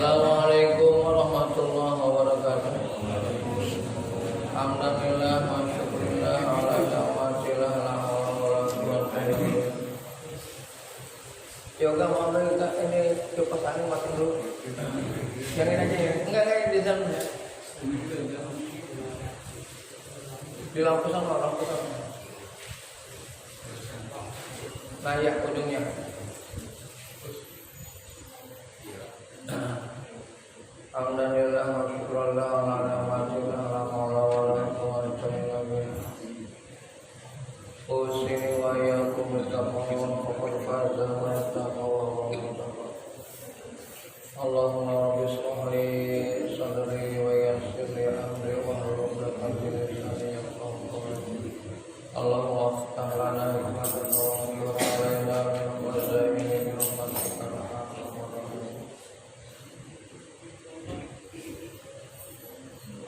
Assalamualaikum warahmatullahi wabarakatuh. Alhamdulillah wa syukurillah ala ni'matillah la haula wala quwwata illa billah. Yoga mau kita ini kipas angin mati dulu. Jangan aja ya. Enggak di sana. Di lampu sana. Nah ya ujungnya. Alhamdulillah wa syukurillah ala ni'matillah la haula wala quwwata illa billah. Usini wa iyyakum bittaqwa faqad faza man ittaqa wa wattaqa. Allahumma rabbi shrah li sadri wa yassir li amri wa hlul 'uqdatam min lisani yafqahu qawli. Allahumma iftah lana rahmatan wa anzur 'alaina min khaza'ini rahmatika ya arhamar rahimin.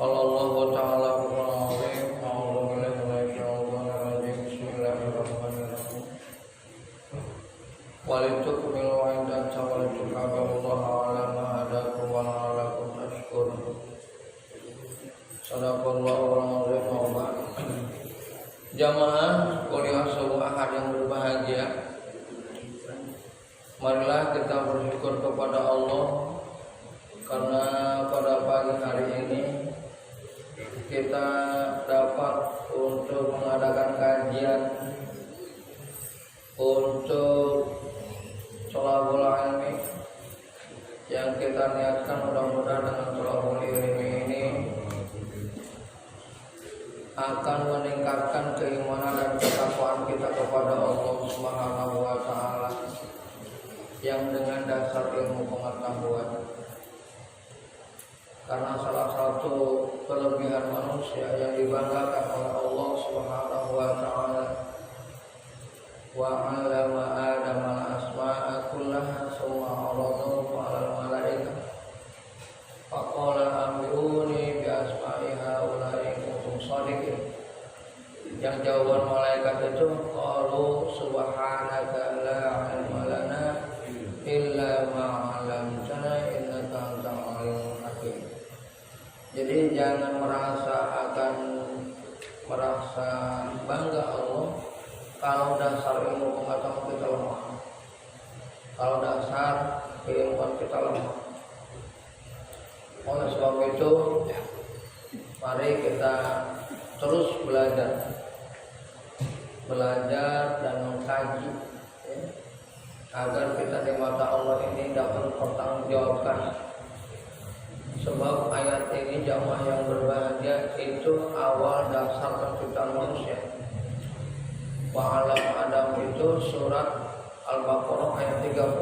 Allah Ta'ala Al-Azim. A'udzu billahi minasyaitonir rajim. Bismillahirrahmanirrahim. Walitukmilu iddata walitukabirullaha 'ala ma hadakum wa la'allakum tashkurun. Shadaqallahul azim wa ba'd. Jamaah kuliah subuh Ahad yang berbahagia, marilah kita bersyukur kepada Allah karena pada pagi hari ini kita dapat untuk mengadakan kajian untuk thalabul ilmi yang kita niatkan mudah-mudahan dengan thalabul ilmi ini akan meningkatkan keimanan dan ketakwaan kita kepada Allah Subhanahu wa taala yang dengan dasar ilmu pengetahuan. Karena salah satu kelebihan manusia yang dibanggakan oleh Allah Subhanahu wa taala, wa 'allama Adama al-asma'a kullaha tsumma 'aradahu 'alal malaikah faqala anbi'uni bi asma'i haula'i in kuntum shadiqin. Yang jawaban malaikat itu qalu subhanaka la 'ilma lana illa ma 'allamtana innaka antal 'alimul hakim. Jadi jangan merasa bangga Allah kalau dasar ilmu pengetahuan kita lemah, kalau dasar keilmuan kita lemah. Oleh sebab itu, mari kita terus belajar dan mengkaji ya, agar kita di mata Allah ini dapat bertanggungjawabkan. Sebab ayat ini jamaah yang berbahagia itu awal dasar penciptaan manusia. Wa alam Adam itu surat Al-Baqarah ayat 31.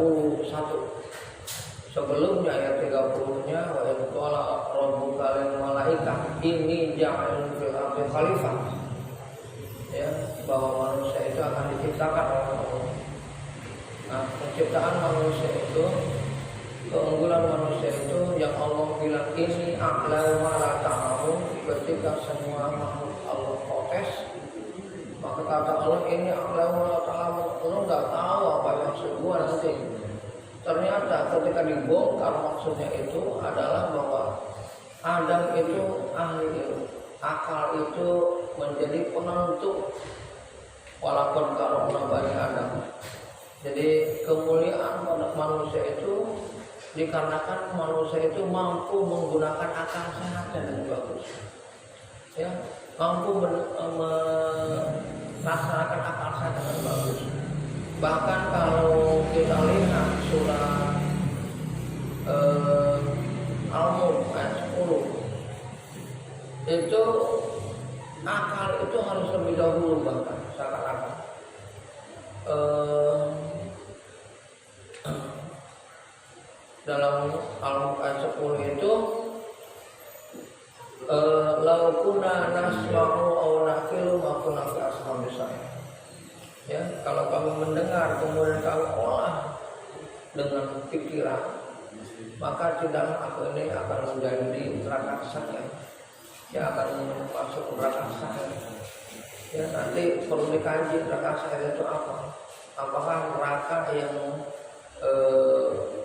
Sebelumnya ayat 30-nya wa idh qala rabbuka lil malaikah inni ja'ilun fil ardi khalifah. Ya, bahwa manusia itu akan diciptakan oleh Allah. Nah, penciptaan manusia itu, keunggulan manusia itu yang Allah bilang ini a'lamu wa la ta'lamu. Ketika semua makhluk Allah protes, maka kata Allah ini a'lamu wa la ta'lamu, lu nggak tahu apa yang maksud gua nanti. Ternyata ketika dibongkar maksudnya itu adalah bahwa Adam itu ahli ilmu, akal itu menjadi penentu. Walaupun karomna bani Adam. Jadi kemuliaan manusia itu dikarenakan manusia itu mampu menggunakan akal sehat dengan bagus, ya, mampu melaksanakan akal sehat dengan bagus. Bahkan kalau kita lihat surah Al-Mulk ayat 10, itu akal itu harus lebih dahulu, bahkan seakan-akan dalam Al-Mulk ayat 10 itu lau kunna nasma'u aw naqilu ma kunna fi ashabis sa'ir. Ya, kalau kami mendengar kemudian kami olah dengan pikiran, maka tidaklah aku ini akan menjadi neraka sa'ir. Ya, akan masuk neraka sa'ir. Ya, nanti perlu dikaji neraka sa'ir itu apa? Apakah neraka yang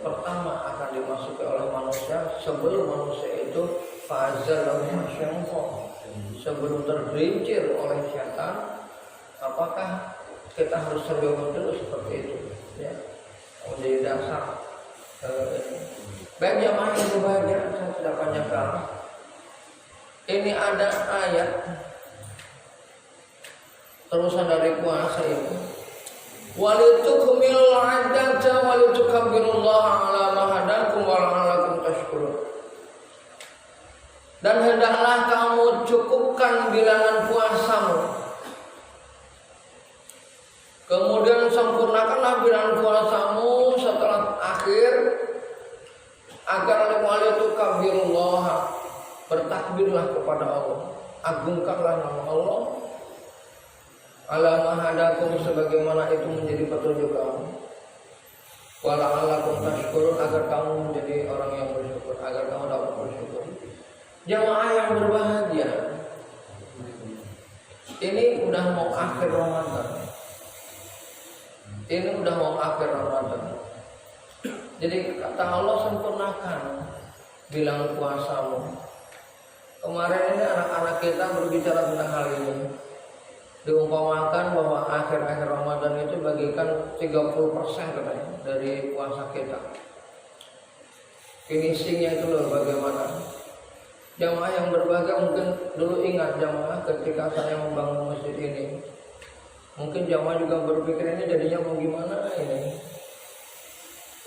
pertama akan dimasuki oleh manusia sebelum manusia itu fazal masyamfo, sebelum tergelincir oleh syaitan. Apakah kita harus terbangun dulu seperti itu? Ya, menjadi dasar. Baik jamaah yang berbahagia, saya tidak panjang kali. Ini ada ayat terusan dari puasa itu. Walitukmilul iddata walitukabbirullaha ala ma hadakum wa la'allakum tashkurun. Dan hendaklah kamu cukupkan bilangan puasamu. Kemudian sempurnakanlah bilangan puasamu setelah akhir agar walitukabbirullaha, bertakbirlah kepada Allah, agungkanlah nama Allah. Ala ma hadakum, sebagaimana itu menjadi petunjuk kamu. Wa la'allakum tashkurun, agar kamu menjadi orang yang bersyukur, agar kamu dapat bersyukur. Jamaah yang berbahagia, ini udah mau akhir Ramadan. Ini udah mau akhir Ramadan. Jadi kata Allah, sempurnakan bilangan puasamu. Kemarin ini anak-anak kita berbicara tentang hal ini. Diumpamakan bahwa akhir-akhir Ramadan itu bagikan 30% katanya dari puasa kita. Finishingnya itu loh bagaimana. Jamaah yang berbahagia mungkin dulu ingat jamaah ketika saya membangun masjid ini. Mungkin jamaah juga berpikir ini jadinya mau gimana ini.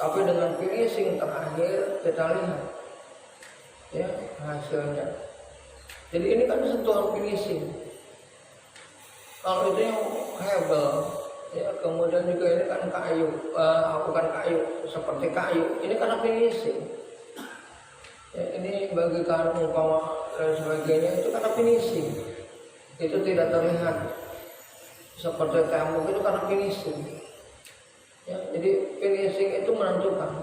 Tapi dengan finishing terakhir kita lihat ya hasilnya. Jadi ini kan sentuhan finishing. Kalau itu yang hebel, ya kemudian juga ini kan kayu, bukan kayu, seperti kayu. Ini karena finishing. Ya, ini bagikan umpama dan sebagainya itu karena finishing. Itu tidak terlihat seperti tembok, itu karena finishing. Ya, jadi finishing itu menentukan.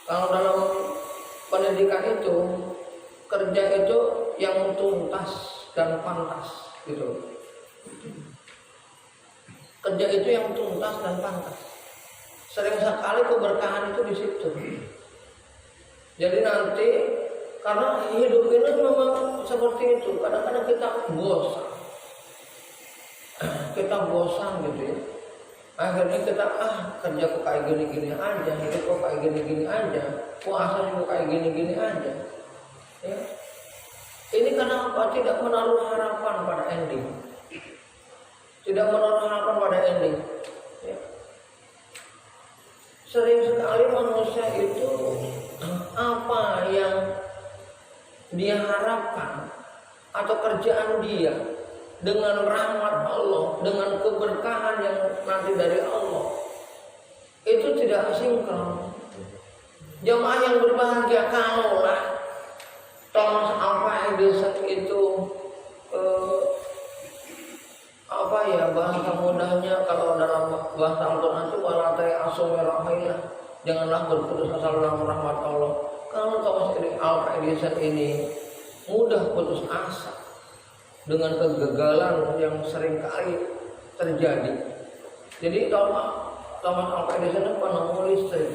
Kalau dalam pendidikan itu kerja itu yang tuntas dan pantas gitu. Kerja itu yang tuntas dan pantas. Sering sekali keberkahan itu di situ. Jadi nanti karena hidup ini memang seperti itu. Kadang-kadang kita bosan. Kita bosan gitu ya. Akhirnya kita kerja kok kayak gini-gini aja, hidup kok kayak gini-gini aja, puasa juga kayak gini-gini aja. Ya. Ini karena apa? Tidak menaruh harapan pada ending. Tidak menaruh harapan pada ending. Ya. Sering sekali manusia itu apa yang dia harapkan atau kerjaan dia dengan rahmat Allah, dengan keberkahan yang nanti dari Allah, itu tidak sinkron. Jamaah yang berbahagia, kalaulah Thomas Alva Edison itu bahasa mudahnya kalau dalam bahasa Al-Quran itu walatai asumirahillah, janganlah berputus asa dalam rahmat Allah. Kalau Thomas Alva Edison ini mudah putus asa dengan kegagalan yang sering kali terjadi. Jadi Thomas Alva Edison itu penemu listrik,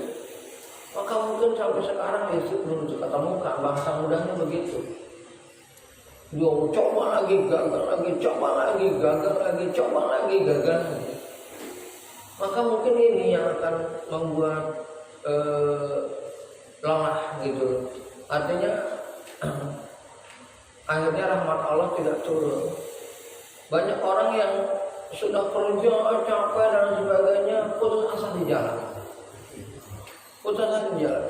maka mungkin sampai sekarang listrik belum ketemu, bahasa mudahnya begitu. Dia coba lagi, gagal lagi, coba lagi, gagal lagi, coba lagi, gagal lagi. Maka mungkin ini yang akan membuat lelah gitu. Artinya akhirnya rahmat Allah tidak turun. Banyak orang yang sudah kerja capek dan sebagainya putus asa di jalan. Putus asa di jalan.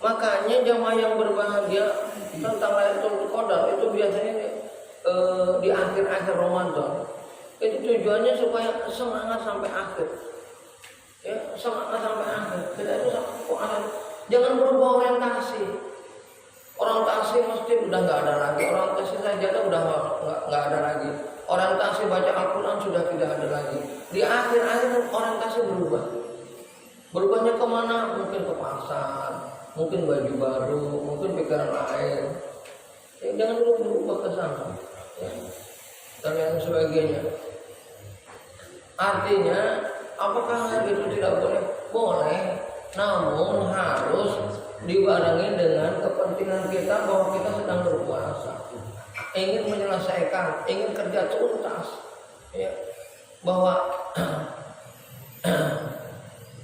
Makanya jamaah yang berbahagia tentang Lailatul Qadar itu biasanya di akhir-akhir Ramadan. Itu tujuannya supaya semangat sampai akhir. Ya, semangat sampai akhir. Kita itu jangan berubah orientasi. Orientasi mesti udah nggak ada lagi. Orientasi sajadah udah nggak ada lagi. Orientasi baca Al-Quran sudah tidak ada lagi. Di akhir-akhir orientasi berubah. Berubahnya kemana? Mungkin ke pasar, mungkin baju baru, mungkin pikiran lain. Ya, jangan dulu berubah ke sana. Ya. Dan yang sebagainya. Artinya, apakah hal itu tidak boleh? Boleh. namun harus dibarengi dengan kepentingan kita bahwa kita sedang berpuasa, ingin menyelesaikan, ingin kerja tuntas, ya, bahwa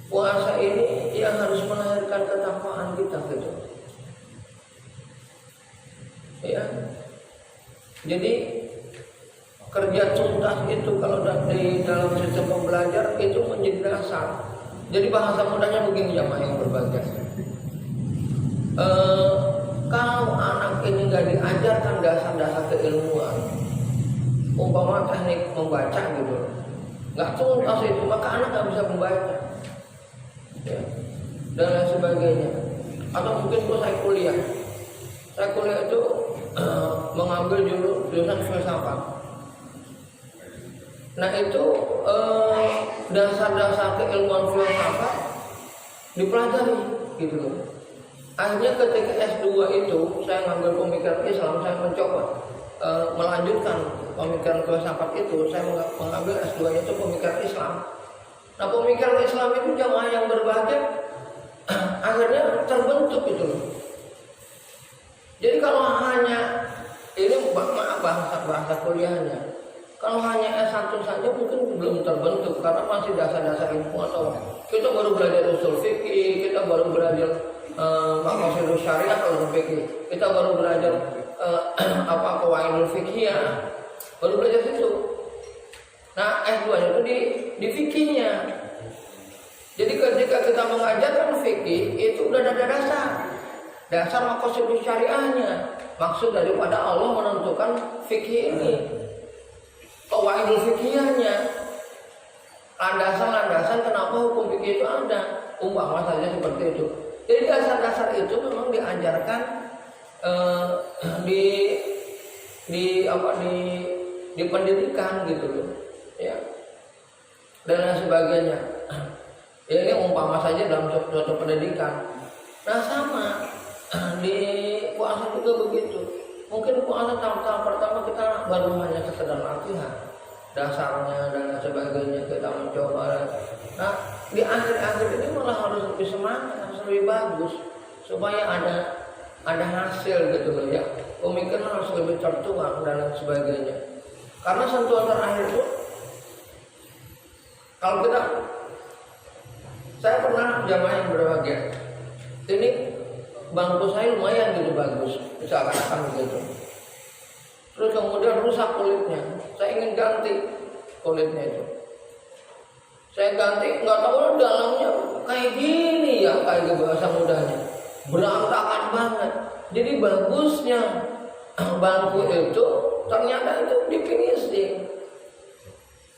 puasa ini yang harus melahirkan ketakwaan kita gitu. Ya. Jadi kerja tuntas itu kalau di dalam sistem pembelajar itu menjadi dasar. Jadi bahasa mudahnya begini jamaah yang berbahagia. Kalau anak ini nggak diajarkan dasar-dasar keilmuan, umpama teknik membaca gitu, nggak tuntas itu, maka anak nggak bisa membaca, ya, dan lain sebagainya. Atau mungkin saya kuliah itu mengambil jurusan filsafat. Nah itu dasar-dasar keilmuan filsafat dipelajari gitu loh. Akhirnya ketika S2 itu saya ngambil pemikiran Islam, saya mencoba melanjutkan pemikiran filsafat itu, saya mengambil S2 itu pemikiran Islam. Nah pemikiran Islam itu jamaah yang berbahagia akhirnya terbentuk itu loh. Jadi kalau hanya ini bahasa kuliahnya, kalau hanya S1 saja mungkin belum terbentuk karena masih dasar-dasar ilmu, atau kita baru belajar usul fikih, kita baru belajar maqasidus syariah kalau fikih, kita baru belajar qawaidul fiqhiyah, baru belajar situ. Nah S2 itu di fikihnya. Jadi ketika kita mengajarkan fikih itu udah ada dasar maqasidus syariahnya, maksud daripada Allah menentukan fikih ini, qawaidul fiqhiyahnya, landasan-landasan kenapa hukum fikih itu ada, umpama saja seperti itu. Jadi dasar-dasar itu memang diajarkan di pendidikan gitu loh, ya, dan lain sebagainya. Ya, ini umpama saja dalam suatu pendidikan. Nah sama di puasa juga begitu. Mungkin puasa tahap pertama kita baru hanya sekedar latihan dasarnya dan sebagainya, kita mencoba. Nah di akhir-akhir ini malah harus lebih semangat, harus lebih bagus supaya ada hasil gitu loh ya. Pemikiran harus lebih tertuang dan lain sebagainya. Karena sentuhan terakhir itu, kalau saya pernah jamaah yang berbahagia, ini bangku saya lumayan gitu bagus, misalkan begitu. Terus kemudian rusak kulitnya, saya ingin ganti kulitnya itu. Saya ganti, nggak tahu dalamnya kayak gini ya, kayak bahasa mudahnya, berantakan banget. Jadi bagusnya bangku itu ternyata itu di finishing.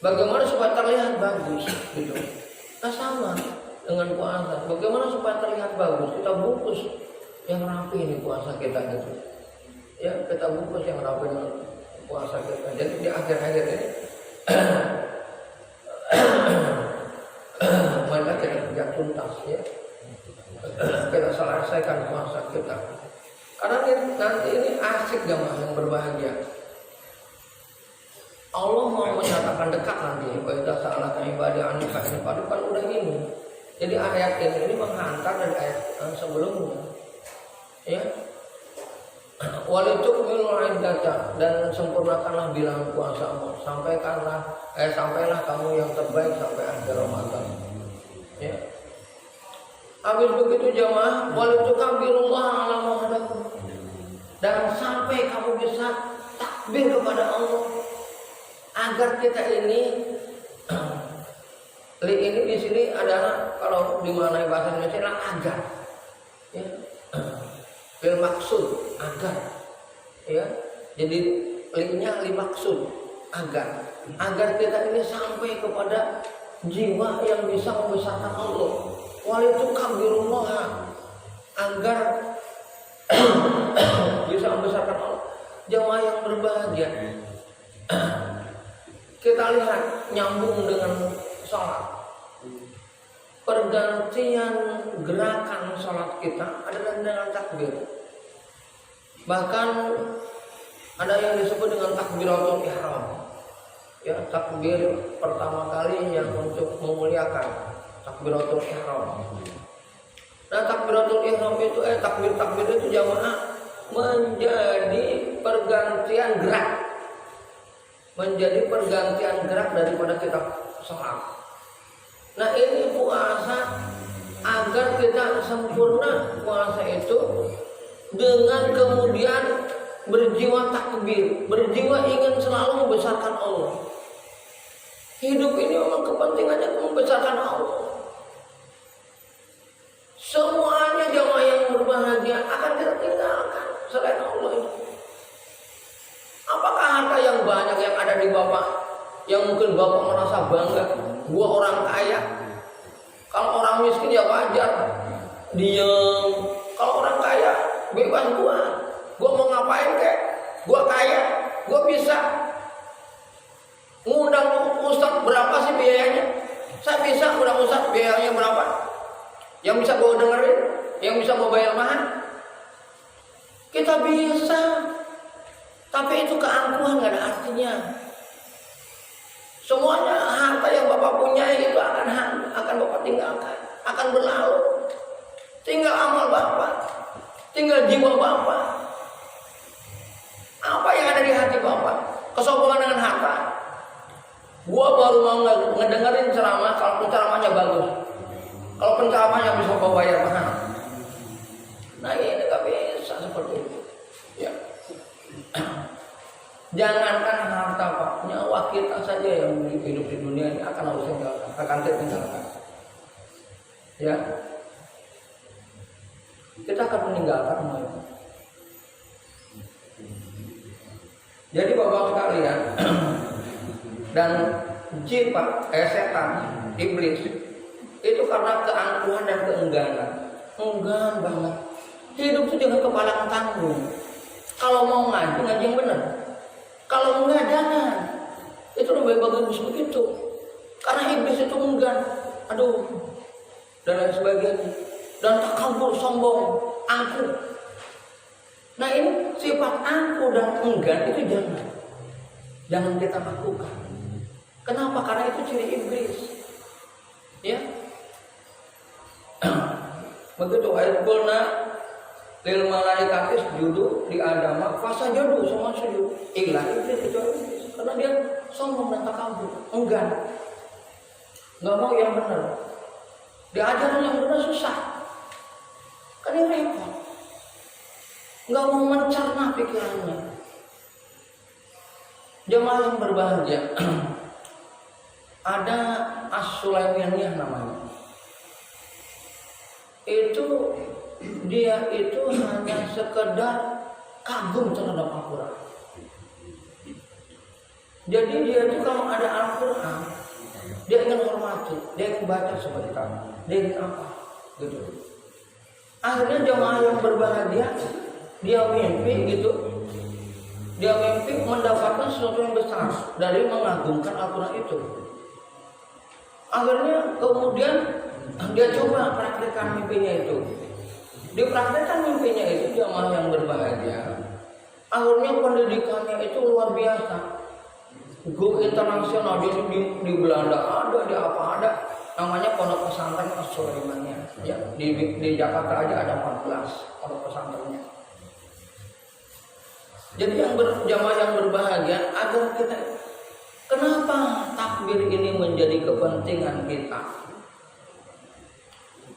Bagaimana supaya terlihat bagus gitu. Nah sama dengan puasa, bagaimana supaya terlihat bagus, kita bungkus yang rapi ini puasa kita gitu. Ya kita bungkus yang rapi puasa kita. Jadi di akhir-akhir ini mereka tidak tuntas ya. Kita selesaikan puasa kita. Karena nanti ini asik jamaah yang berbahagia. Allah mau menyatakan dekat nanti. Wa idza sa'alaka ibadi anni fa inni qarib, kan udah ini. Jadi ayat ini menghantar dari ayat sebelumnya. Ya. Walitukmilul iddata, dan sempurnakanlah bilangan puasamu, sampailah kamu yang terbaik sampai akhir Ramadan. Ya. Habis begitu jamaah, walitukabirullah ala ma hadakum, dan sampai kamu bisa takbir kepada Allah, agar kita ini di sini adalah, kalau di mana bahasa Indonesia adalah agar, ya, lil maksud, agar, ya, jadi linya li maksud, agar kita ini sampai kepada jiwa yang bisa membesarkan Allah. Walitukabirullah, agar bisa membesarkan Allah. Jamaah yang berbahagia, kita lihat nyambung dengan sholat. Pergantian gerakan sholat kita adalah dengan takbir. Bahkan ada yang disebut dengan takbiratul ihram. Ya, takbir pertama kali yang untuk memuliakan, takbiratul ihram. Nah takbiratul ihram itu takbir itu jamaah menjadi pergantian gerak daripada kita sholat. Nah ini puasa agar kita sempurna puasa itu dengan kemudian berjiwa takbir, berjiwa ingin selalu membesarkan Allah. Hidup ini memang kepentingannya membesarkan Allah. Semuanya jamaah yang berbahagia akan kita tinggalkan selain Allah itu. Apakah harta yang banyak yang ada di Bapak, yang mungkin Bapak merasa bangga, gua orang kaya? Kalau orang miskin ya wajar, diem. Kalau orang kaya, bebas gua mau ngapain kek? Gua kaya, gua bisa ngundang ustaz berapa sih biayanya? Saya bisa ngundang ustaz biayanya berapa? Yang bisa gua dengerin, yang bisa gua bayar mahal. Kita bisa, tapi itu keangkuhan, nggak ada artinya. Semuanya harta yang Bapak punya itu akan Bapak tinggalkan, akan berlalu. Tinggal amal Bapak, tinggal jiwa Bapak. Apa yang ada di hati Bapak? Kesombongan dengan harta. Gua baru mau ngedengerin ceramah kalau penceramahnya bagus. Kalau penceramahnya bisa kau bayar mahal. Nah ini gak bisa seperti itu. Ya. Jangankan harta Pak, nyawa kita saja yang hidup di dunia ini akan harus tinggalkan, akan tinggalkan. Ya. Kita akan meninggalkan semua itu. Jadi Bapak sekalian, dan jin Pak, setan, iblis itu karena keangkuhan dan keengganan, enggan banget. Hidup itu dengan kepala tanggung. Kalau mau ngaji yang benar. Kalau enggak jangan. Itu lebih bagus begitu. Karena iblis itu enggan, aduh, dan lain sebagainya. Dan takabur, sombong, angkuh. Nah ini sifat angkuh dan enggan itu jangan kita lakukan. Kenapa? Karena itu ciri iblis. Ya. Begitu ayat qulna lil malaikati sujudu li adama fasajadu, semua sujud. Illa iblis kecuali iblis. Karena dia sombong dan takabur, enggan. Enggak mau yang benar. Diajarin yang benar susah. Kan ini repot. Enggak mau mencerna pikirannya. Jemaah yang berbahagia. Ada As-Sulaimaniyah namanya. Dia itu hanya sekedar kagum terhadap Al-Quran. Jadi dia itu kalau ada Al-Quran, dia ingin hormati, dia ingin baca seperti kamu, dia ingin apa, gitu. Akhirnya jemaah yang berbahagia, dia mimpi gitu, dia mimpi mendapatkan sesuatu yang besar dari mengagungkan Al-Quran itu. Akhirnya kemudian dia coba praktekkan mimpinya itu. Dipraktekkan mimpinya itu jamaah yang berbahagia. Akhirnya pendidikannya itu luar biasa. Go internasional di Belanda ada, di apa ada. Namanya pondok pesantren As-Sulaimaniyah. Ya, di Jakarta aja ada 14 pondok pesantrennya. Jadi jamaah yang berbahagia agar kita, kenapa takbir ini menjadi kepentingan kita?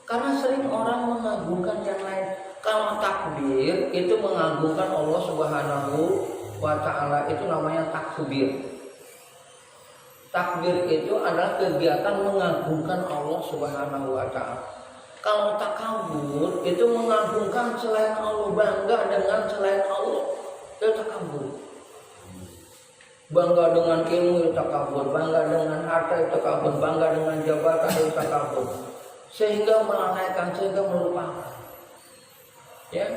Karena sering orang mengagungkan yang lain. Kalau takbir itu mengagungkan Allah Subhanahu wa Ta'ala, itu namanya takbir. Takbir itu adalah kegiatan mengagungkan Allah Subhanahu wa Ta'ala. Kalau takabur itu mengagungkan selain Allah, bangga dengan selain Allah, itu takabur. Bangga dengan ilmu itu takabur, bangga dengan harta itu takabur, bangga dengan jabatan itu takabur. Sehingga melalaikan, sehingga melupakan. Ya.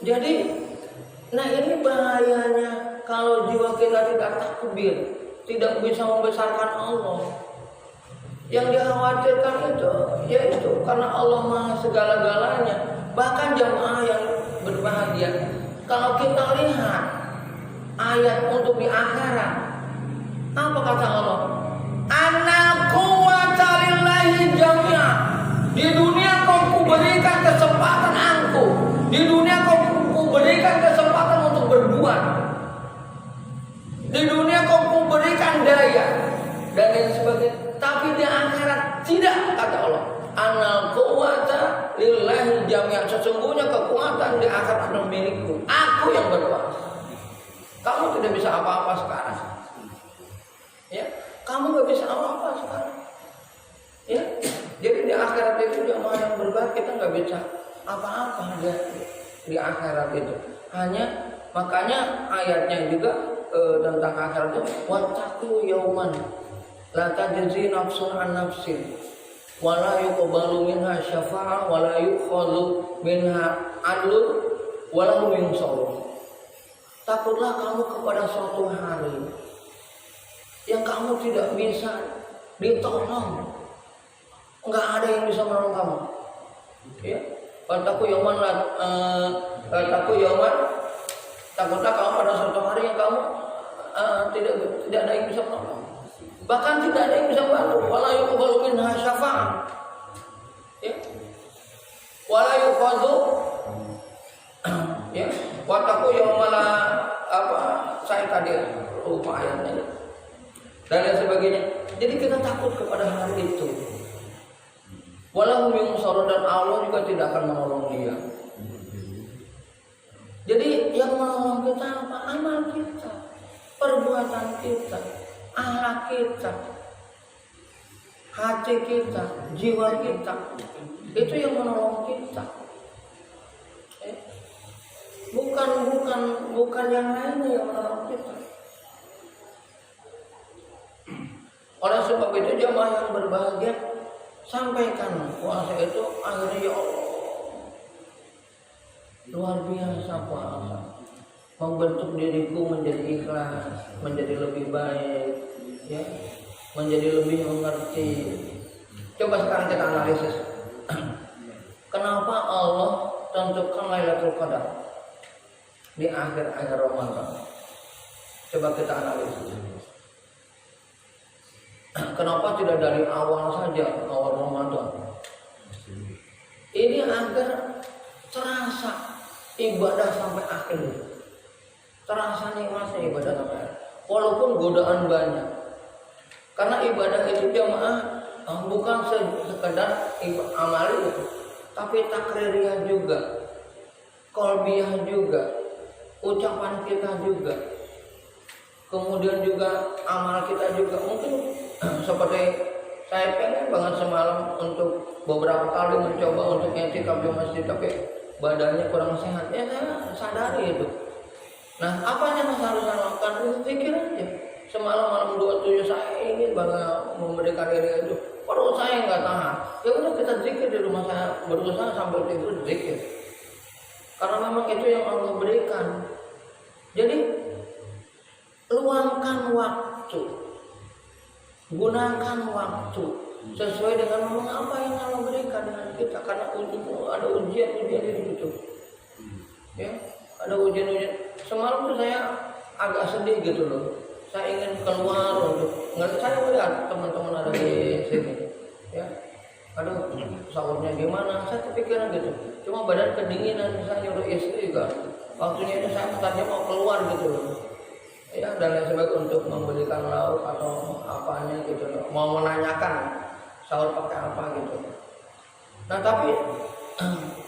Jadi, nah ini bahayanya kalau jiwa kita tidak takbir, tidak bisa membesarkan Allah. Yang dikhawatirkan itu, yaitu karena Allah Maha segala-galanya. Bahkan jamaah yang berbahagia, kalau kita lihat ayat untuk di akhirat, apa kata Allah? Ana quwwata lillahi jami'a. Di dunia kau kuberikan kesempatan aku. Di dunia kau kuberikan kesempatan untuk berbuat. Di dunia kau kuberikan daya dan lain sebagainya. Tapi di akhirat tidak, kata Allah. Anal quwwata lillahi jami'an. Sesungguhnya kekuatan di akhirat adalah milikku. Aku yang berkuasa. Kamu tidak bisa apa-apa sekarang. Ya, kamu nggak bisa apa-apa sekarang. Ya, jadi di akhirat itu jamaah yang berbahagia kita nggak bisa apa-apa di akhirat itu. Hanya makanya ayatnya juga tentang akhirat itu wattaqu yauman la tajzi nafsun an nafsin wa la yuqbalu minha syafa'ah wa la yu'khadhu minha 'adlun wa la hum yunsarun. Takutlah kamu kepada suatu hari yang kamu tidak bisa ditolong. Enggak ada yang bisa menolong kamu. Ya. Takutlah kamu pada suatu hari yang kamu tidak ada yang bisa menolong. Bahkan tidak ada yang bisa membantu. Wala yuqbalu minha syafa'ah. Ya. Wala yuqadu ya. Wattaqu yawmal saya tadi lupa ayatnya dan lain sebagainya. Jadi kita takut kepada hari itu. Walau yunsarun dan Allah juga tidak akan menolong dia. Jadi yang menolong kita apa? Amal kita, perbuatan kita, akhlak kita, hati kita, jiwa kita. Itu yang menolong kita. Bukan yang lainnya yang menolong kita. Oleh sebab itu jamaah yang berbahagia, sampaikan puasa itu akhirnya ya Allah luar biasa puasa membentuk diriku menjadi ikhlas, menjadi lebih baik, ya, menjadi lebih mengerti. Coba sekarang kita analisis. Kenapa Allah tentukan Lailatul Qadar di akhir-akhir Ramadan? Coba kita analisis. Kenapa tidak dari awal saja, awal Ramadan? Ini agar terasa ibadah sampai akhir. Terasa nikmatnya ibadah sampai akhir. Walaupun godaan banyak. Karena ibadah itu jamaah bukan sekedar amali, tapi takririah juga, qalbiyah juga, ucapan kita juga, kemudian juga amal kita juga. Mungkin seperti saya pengen banget semalam untuk beberapa kali mencoba untuk i'tikaf di masjid, tapi badannya kurang sehat. Ya saya sadari itu. Nah, apa yang harus saya lakukan? Pikir aja. Semalam malam 27 saya ingin banget memberikan diri itu. Perut saya nggak tahan. Ya udah kita zikir di rumah, saya berusaha sambil tidur zikir. Karena memang itu yang Allah berikan. Jadi luangkan waktu. Gunakan waktu sesuai dengan memang apa yang Allah berikan dengan kita. Karena ada ujian-ujian itu. Ya, ada ujian-ujian. Semalam tuh saya agak sedih gitu loh. Saya ingin keluar untuk saya melihat teman-teman ada di sini. Ya, aduh sahurnya gimana? Saya kepikiran gitu. Cuma badan kedinginan, saya nyuruh istri kan. Waktunya itu saya tadinya mau keluar gitu loh. Ya, dan lain sebagainya untuk membelikan lauk atau apanya gitu, mau menanyakan sahur pakai apa gitu. Nah tapi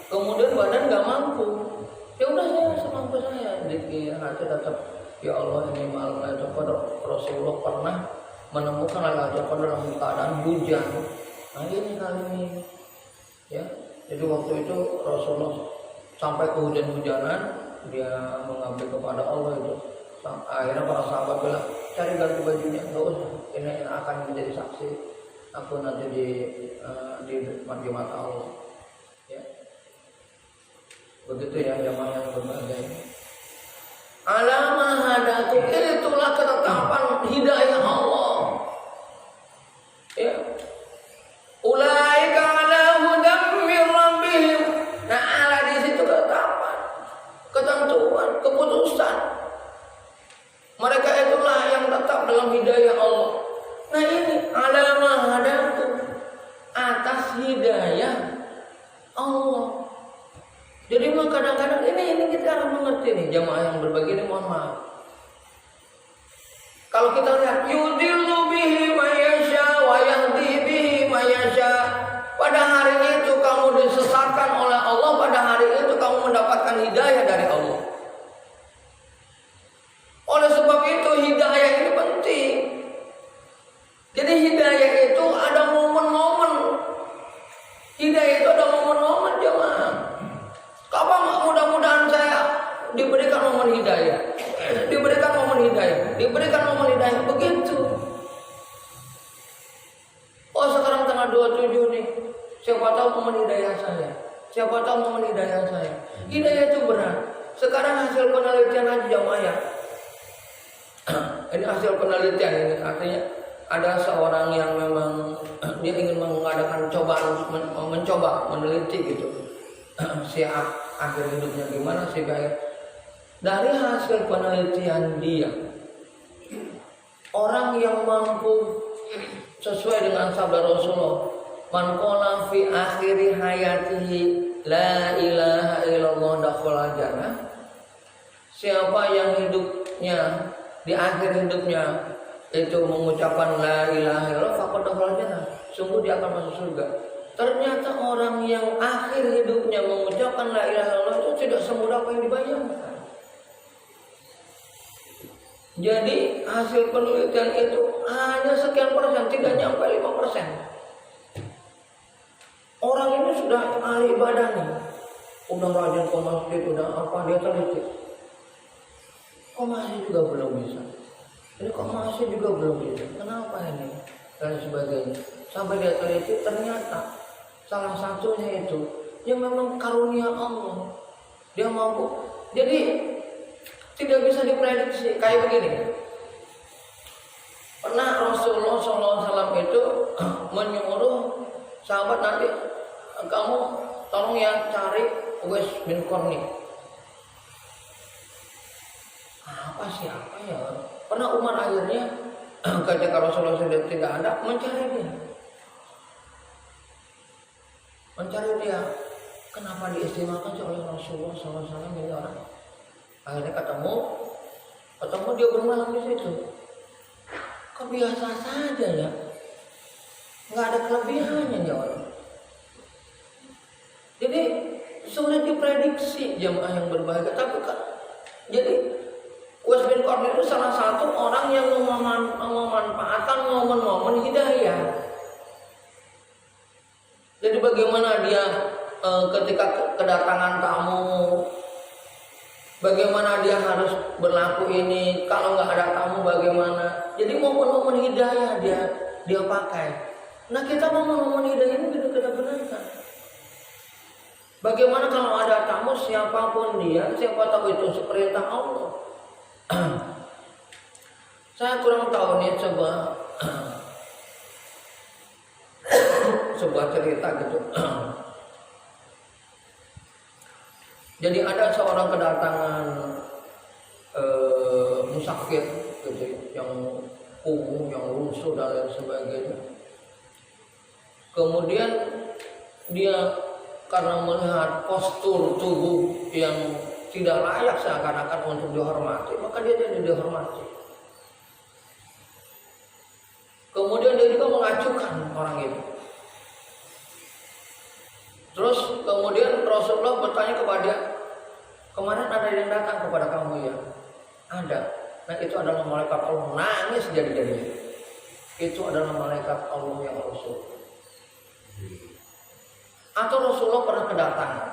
kemudian badan nggak mampu. Ya udah saya semampu saya dikir hati tetap. Ya Allah, ini malam Lailatul Qadar. Rasulullah pernah menemukan Lailatul Qadar dalam keadaan hujan. Nah ini kali ini, ya. Jadi waktu itu Rasulullah sampai ke hujan-hujanan, dia mengabdi kepada Allah itu. Akhirnya para sahabat bilang, cari ganti bajunya, nggak usah, ini akan menjadi saksi aku nanti di mata Allah. Ya. Begitu ya jamaah yang berbahagia. Alamah hadaku, itulah ketetapan hidayah Allah. Ya. Ulaika ala hudam min rabbihim. Nah, ala di situ ketetapan, ketentuan, keputusan. Mereka itulah yang tetap dalam hidayah Allah. Nah ini alamah hadaku, atas hidayah pada mengerti nih jamaah yang berbagi ini, mohon maaf. Kalau kita lihat yudillu bihi mayasya wa yahdi bihi mayasya. Pada hari itu kamu disesatkan oleh Allah, pada hari itu kamu mendapatkan hidayah dari Allah. Oleh sebab itu hidayah ini penting. Jadi hidayah itu ada momen-momen. Hidayah itu ada momen-momen jemaah. Kapan mudah-mudahan saya diberikan momen hidayah? Diberikan momen hidayah. Diberikan momen hidayah. Begitu. Oh sekarang tanggal 27 nih. Siapa tahu momen hidayah saya. Siapa tahu momen hidayah saya. Hidayah itu berat. Sekarang hasil penelitian haji jamaah ya. Ini hasil penelitian ini artinya ada seorang yang memang dia ingin mengadakan cobaan, mencoba meneliti gitu si akhir hidupnya gimana sih baik. Dari hasil penelitian dia, orang yang mampu sesuai dengan sabda Rasulullah, man qala fi akhiri hayatihi la ilaha illallah dakhala jannah. Siapa yang hidupnya di akhir hidupnya itu mengucapkan la ilaha illallah faqad dakhala jannah, sungguh dia akan masuk surga. Ternyata orang yang akhir hidupnya mengucapkan la ilaha illallah itu tidak semudah apa yang dibayangkan. Jadi hasil penelitian itu hanya sekian persen, tidak nyampe 5%. Orang ini sudah ahli ibadah nih, udah rajin ke masjid, udah apa dia teliti, kok masih juga belum bisa. Ini kok masih juga belum bisa. Kenapa ini? Dan sebagainya. Sampai dia teliti ternyata salah satunya itu yang memang karunia Allah. Dia mampu. Jadi tidak bisa diprediksi. Kayak begini. Pernah Rasulullah SAW itu menyuruh sahabat nanti kamu tolong ya cari Uwais bin Qarni. Apa siapa ya? Pernah Umar akhirnya ketika Rasulullah sudah tidak ada mencari dia. Mencari dia. Kenapa diistimewakan oleh Rasulullah SAW ini orang? Akhirnya ketemu dia bermalam di situ. Kok biasa saja ya? Nggak ada kelebihannya ya orang. Jadi sulit diprediksi jamaah yang berbahagia. Tapi jadi Uwais bin Qarni itu salah satu orang yang memanfaatkan momen-momen hidayah. Jadi bagaimana dia ketika kedatangan tamu, bagaimana dia harus berlaku ini, kalau nggak ada tamu bagaimana. Jadi momen-momen hidayah dia pakai. Nah kita momen-momen hidayah ini kita benarkan. Bagaimana kalau ada tamu siapapun dia, siapa tahu itu seperintah Allah. Saya kurang tahu nih sebuah cerita gitu. Jadi ada seorang kedatangan musafir gitu, yang kumuh, yang lusuh dan lain sebagainya. Kemudian dia karena melihat postur tubuh yang tidak layak seakan-akan untuk dihormati, maka dia jadi dihormati. Kemudian dia juga mengacukan orang itu. Terus kemudian Rasulullah bertanya kepada dia, kemarin ada yang datang kepada kamu ya? Ada. Nah itu adalah malaikat Allah, nangis jadi-jadinya. Itu adalah malaikat Allah yang Rasul. Atau Rasulullah pernah kedatangan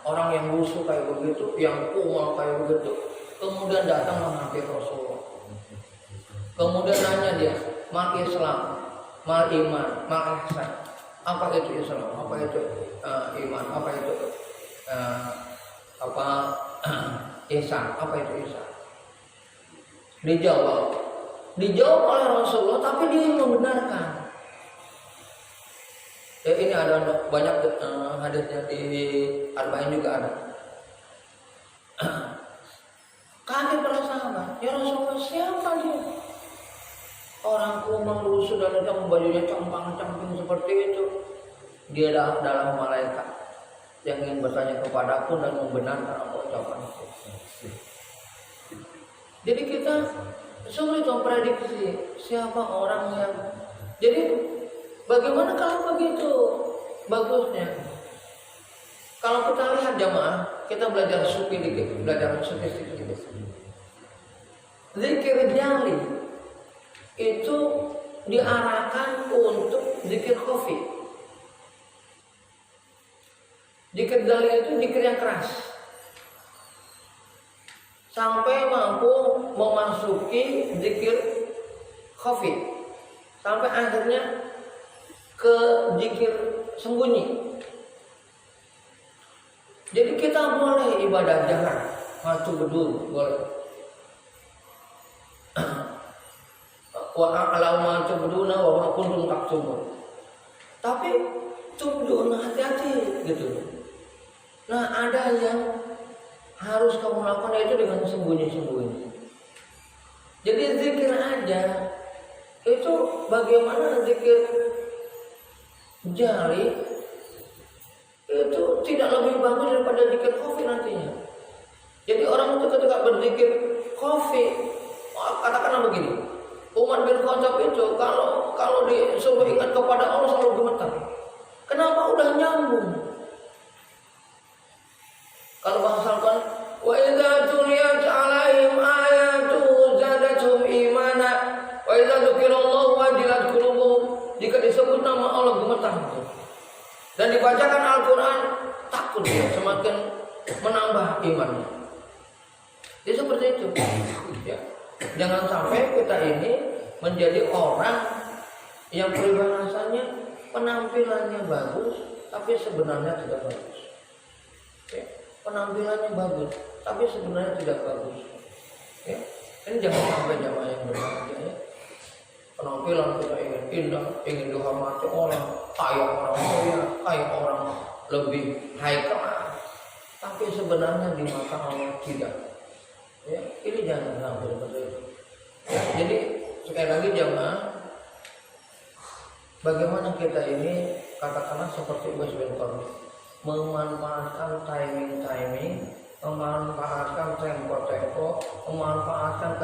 orang yang lusuh kayak begitu, yang kumal kayak begitu, kemudian datang menghampiri Rasulullah. Kemudian nanya dia, mal Islam, mal iman, mal ihsan. Apa itu Islam? Apa itu iman? Apa itu ihsan? Apa itu ihsan? Dijawab oleh Rasulullah, tapi dia membenarkan. Ya ini ada banyak hadisnya di Arba'in juga ada. Kaget para sahabat, ya Rasulullah siapa dia? Orang kumal lusuh dan datang bajunya compang-camping seperti itu. Dia dalam malaikat. yang ingin bertanya kepadaku dan membenarkan apa ucapanku. Jadi kita sulit memprediksi siapa orang yang. Jadi bagaimana kalau begitu bagusnya? Kalau kita lihat jamaah, kita belajar sufi dikit, belajar sufi sedikit. Zikir jali itu diarahkan untuk zikir khafi. Zikir jali itu zikir yang keras, sampai mampu memasuki zikir khafi, sampai akhirnya ke zikir sembunyi. Jadi kita boleh ibadah jalan, matu bedul boleh. Wa a'lamu tubduna wa ma kuntum taktumun. Tapi tubduna hati-hati gitu. Nah, ada yang harus kamu lakukan itu dengan sembunyi-sembunyi. Jadi zikir aja itu bagaimana zikir jari itu tidak lebih bagus daripada zikir khafi nantinya. Jadi orang itu ketika berzikir khafi, katakanlah begini, Umar bin Khattab itu kalau disuruh ingat kepada Allah selalu gemetar. Kenapa? Udah nyambung. Kalau bahasakan wa idza tuliyat 'alaihim ayatu zadatuhum imana wa idza dzukirallahu wajilat qulubuhum. Jika disebut nama Allah gemetar. Dan dibacakan Al-Qur'an takut dia, semakin menambah imannya. Jadi seperti itu. Ya. Jangan sampai kita ini menjadi orang yang peribahasanya penampilannya bagus tapi sebenarnya tidak bagus. Ya. Penampilannya bagus tapi sebenarnya tidak bagus. Ya. Ini jangan sampai jamaah yang berbahagia. Ya. Penampilan kita ingin indah, ingin dihormati orang, kayak orang kaya, kayak orang lebih high class, tapi sebenarnya di mata Allah tidak. Ya, ini jangan sampai seperti itu. Ya, jadi sekali lagi jamaah, bagaimana kita ini katakanlah seperti Ubay bin Khalaf, memanfaatkan timing, memanfaatkan tempo, memanfaatkan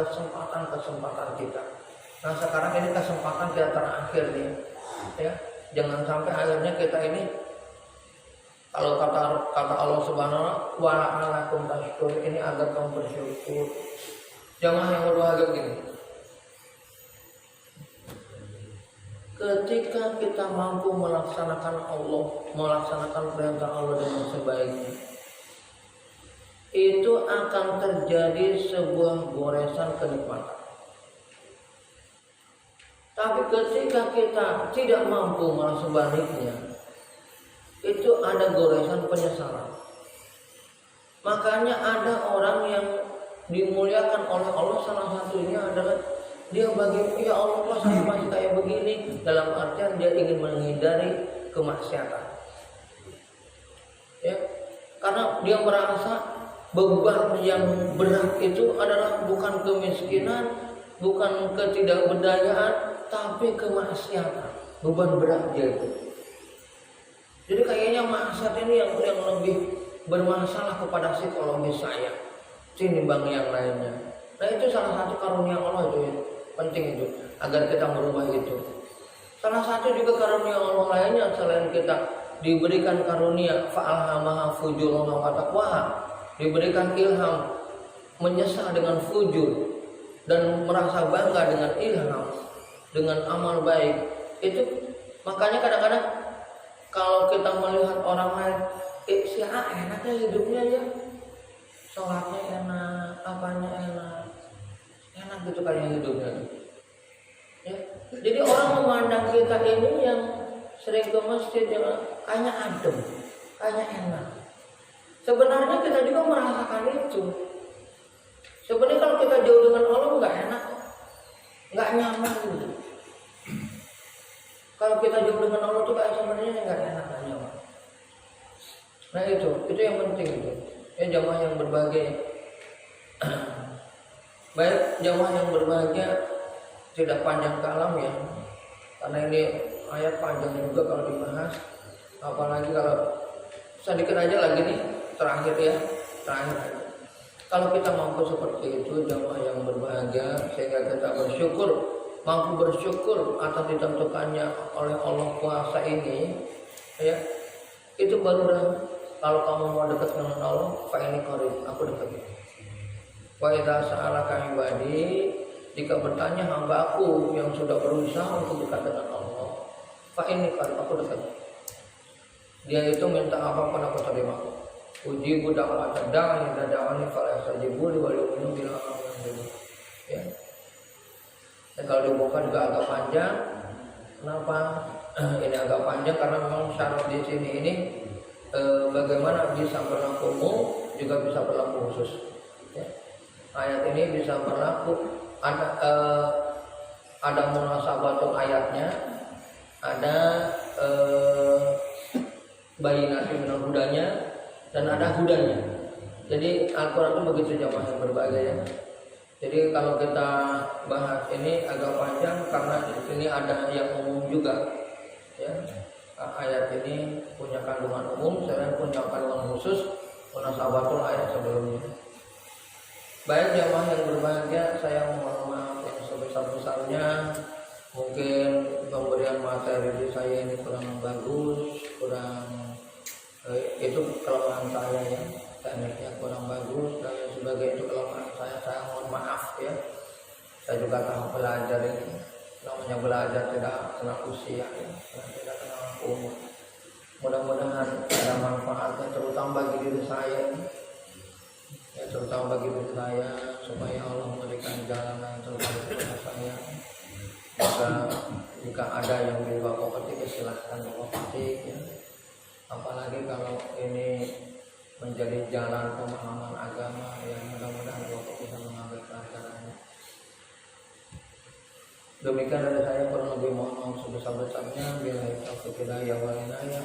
kesempatan kita. Nah sekarang ini kesempatan kita terakhir nih, ya jangan sampai akhirnya kita ini kalau kata Allah Subhanahu wa Ta'ala tashkur, ini agar kamu bersyukur. Jamaah yang berbahagia begini, ketika kita mampu melaksanakan perintah Allah dengan sebaiknya, itu akan terjadi sebuah goresan kenikmatan. Tapi ketika kita tidak mampu malah sebaliknya, itu ada goresan penyesalan. Makanya ada orang yang dimuliakan oleh Allah, salah satunya adalah dia bagi ya Allah saya masih kayak begini, dalam artian dia ingin menghindari kemaksiatan. Ya, karena dia merasa beban yang berat itu adalah bukan kemiskinan, bukan ketidakberdayaan, tapi kemaksiatan, beban berat dia itu. Jadi kayaknya maksiat ini yang lebih bermasalah kepada psikologi saya tinimbang yang lainnya. Nah itu salah satu karunia Allah itu ya, penting itu agar kita merubah itu. Salah satu juga karunia Allah lainnya selain kita diberikan karunia fa'alhamaha fujuraha wa taqwaha, diberikan ilham menyesal dengan fujur dan merasa bangga dengan ilham, dengan amal baik. Itu makanya kadang-kadang kalau kita melihat orang lain, si A enaknya hidupnya ya, sholatnya enak, apanya enak gitu kayaknya hidupnya. Ya. Jadi orang memandang kita ini yang sering ke masjid kayaknya adem, kayaknya enak. Sebenarnya kita juga merasakan itu. Sebenarnya kalau kita jauh dengan Allah nggak enak, nggak nyaman gitu. Kalau kita jauh dengan Allah itu kayak sebenarnya nggak enak, nggak nyaman. Nah itu yang penting itu. Ya jamaah yang berbahagia. Baik jamaah yang berbahagia, tidak panjang kalam ya, karena ini ayat panjang juga kalau dibahas. Apalagi kalau sedikit aja lagi nih terakhir ya, terakhir aja. Kalau kita mampu seperti itu jamaah yang berbahagia, sehingga kita mampu bersyukur atas ditentukannya oleh Allah puasa ini, ya itu baru kalau kamu mau dekat dengan Allah, fa ini qarib, aku dekat. Wa idza sa'alaka ibadi, jika bertanya hamba aku yang sudah berusaha untuk dekat dengan Allah, fa ini qarib, aku dekat. Dia itu minta apapun aku terima. Uji budak matadang, idza da'ani fala yastajibu li wa yu'minu bil amal. Ya. Dan kalau dibuka juga agak panjang. Kenapa? Ini agak panjang karena memang syarat di sini ini bagaimana bisa berlaku umum juga bisa berlaku khusus. Ya. Ayat ini bisa berlaku ada munasabatul ayatnya, ada bayinati minal hudanya, dan ada hudanya. Jadi Al-Quran itu begitu jamaah yang berbahagia ya. Jadi kalau kita bahas ini agak panjang karena ini ada yang umum juga ya. Ayat ini punya kandungan umum, saya punya kandungan khusus, munasabatul ayat sebelumnya. Baik jamaah yang berbahagia, saya mohon maaf yang sebesar-besarnya. Mungkin pemberian materi di saya ini kurang bagus, itu kelemahan saya ya, tekniknya kurang bagus dan sebagainya, itu kelemahan saya mohon maaf ya. Saya juga tahu belajar ini, namanya belajar tidak kenal usia ya, tidak kenal umur. Mudah-mudahan ada manfaatnya, terutama bagi diri saya ya, terutama bagi diri saya, supaya Allah memberikan jalan yang terbaik kepada saya. Jika ada yang di Bapak petik, silahkan Bapak petik ya. Apalagi kalau ini menjadi jalan pemahaman agama yang mudah-mudahan Bapak bisa mengambil pelajarannya. Demikian dari saya, kurang lebih mohon maaf sebesar-besarnya. Bila taufiq hidayah wal hidayah.